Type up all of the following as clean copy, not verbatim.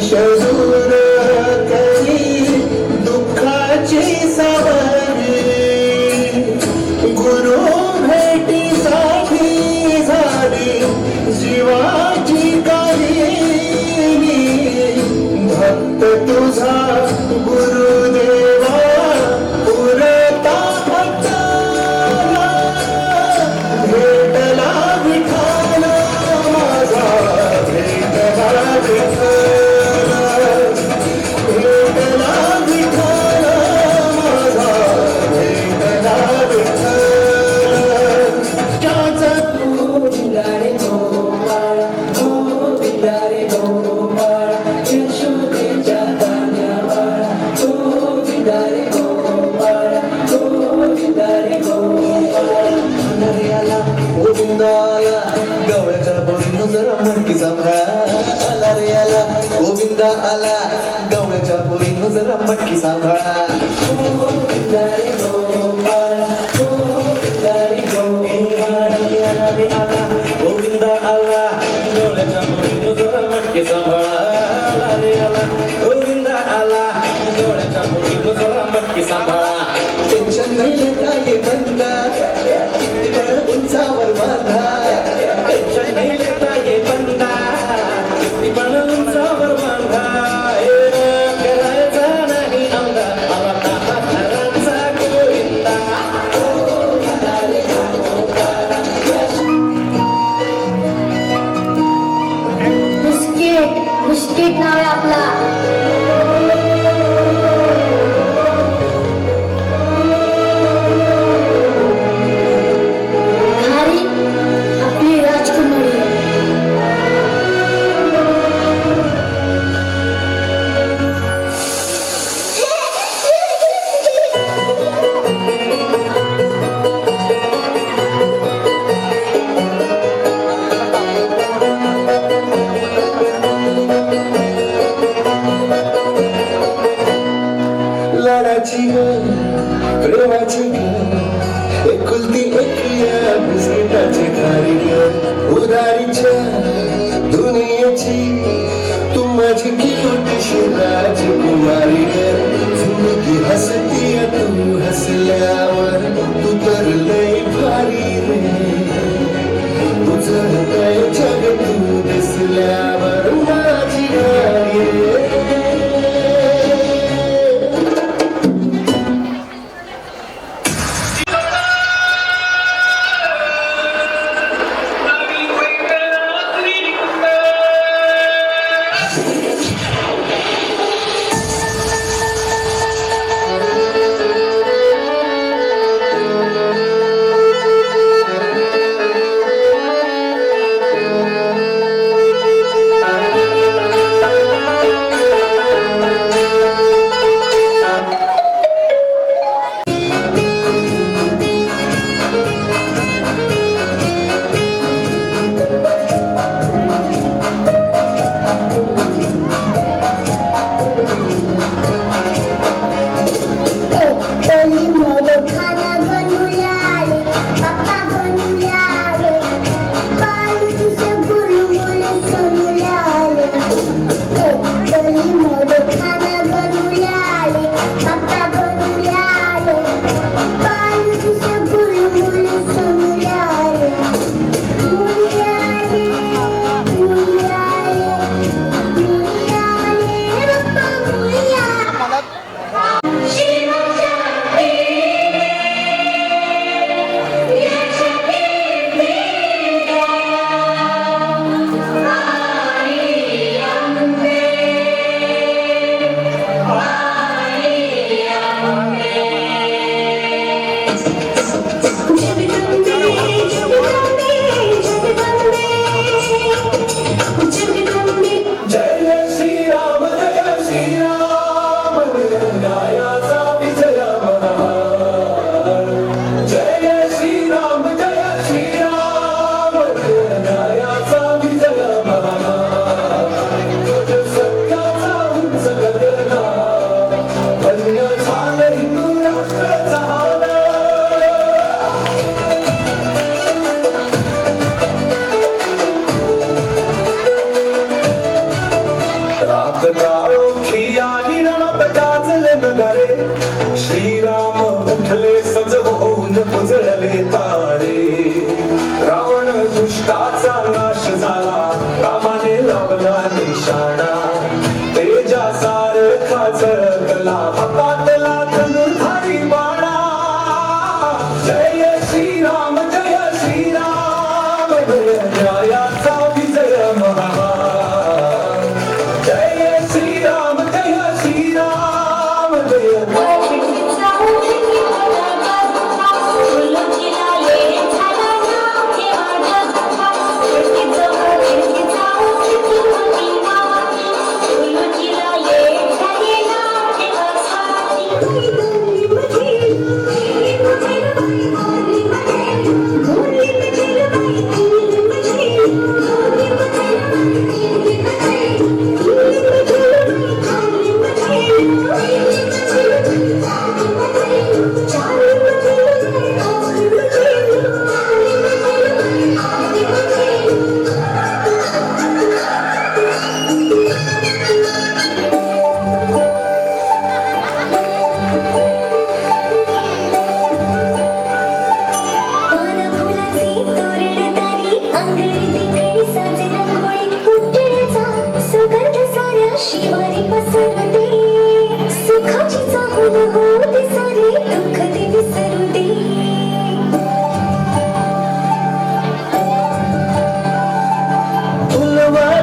शजूर करी दुःखाची सवारी गुरु भेटीसाठी झाली जीवाची काहिनी भक्त तुझा गुरुदेवा पुरता भक्ताला भेटला विठाल माझा भेटला विठाल भेटला विठाल माझा भेटला विठाल ज्याचा गोविंदारे गोपाळ गोविंदारे गोपाळ यशोदेच्या तान्यावाळा गोविंदारे गोपाळ गोविंदारे गोपाळ अरे आला गोविंदाला गवळ्याच्या बोलीनं जरा मटकी सांभाळा आला रे आला गोविंदा आला गवळ्याच्या बोलीनं जरा मटकी सांभाळा गोविंदारे गोपाळ गोविंदारे गोपाळ अरे आला गोविंदा आला गवळ्याच्या बोलीनं जरा मटकी सांभाळा आला रे आला गोविंदा आला गवळ्याच्या बोलीनं जरा मटकी सांभाळा टेन्शन नाही काय बंदा उंचावर बांधा टेन्शन नाही काय बंदा उंचावर बांधा करायचा नाही आमदार आला घराचा गोविंदा बिस्किट बिस्किट नाव आहे आपला खारी आपली राजकुमारी लाडाची ग प्रेमाची ग एकुलती एक या बिस्किटाची खारी ग उदारीच्या दुनियेची तू माझी किलोटीशी राजकुमारी ग जिंदगी हसती तू हसल्यावर तू तर लय भारी रे तुझं काय जग तू दिसल्यावर माझी गाडी रे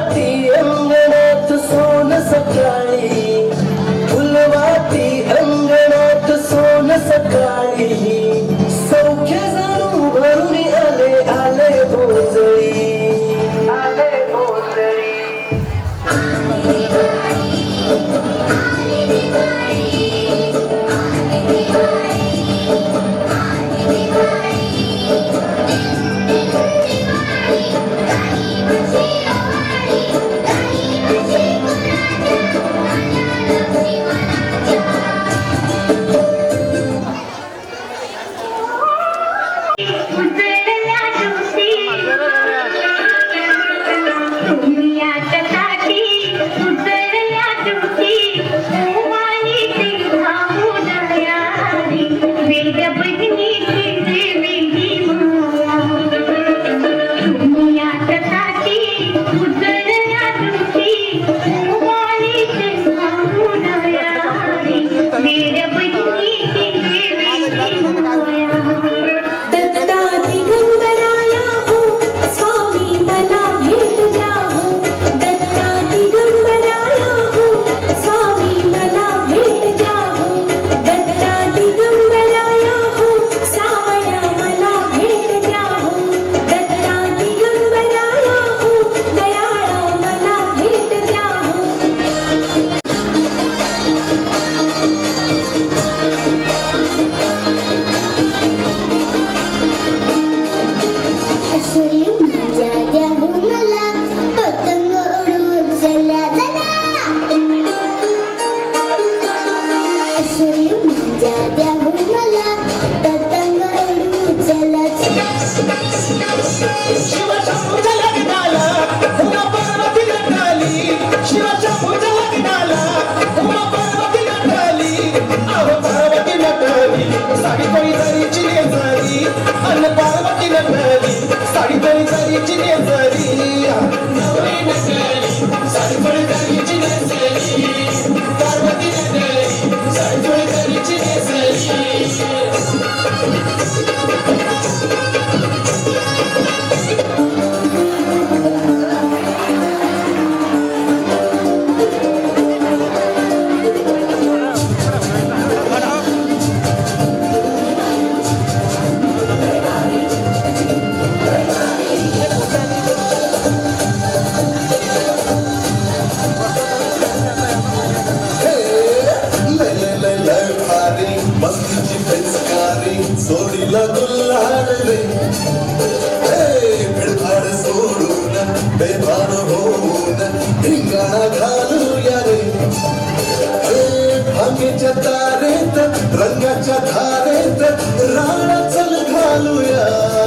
फुलवाती अंगणात सोन सकाळी फुलवाती अंगणात सोन सकाळी सौख्य जाणून भरून आले आले भोजळी आले भोजळी सोडीला गुल्हार रे भिडभाड सोडून बेभान होऊन धिंगाणा घालूया रे भांगेच्या तारेत रंगाच्या धारेत राणा चल घालूया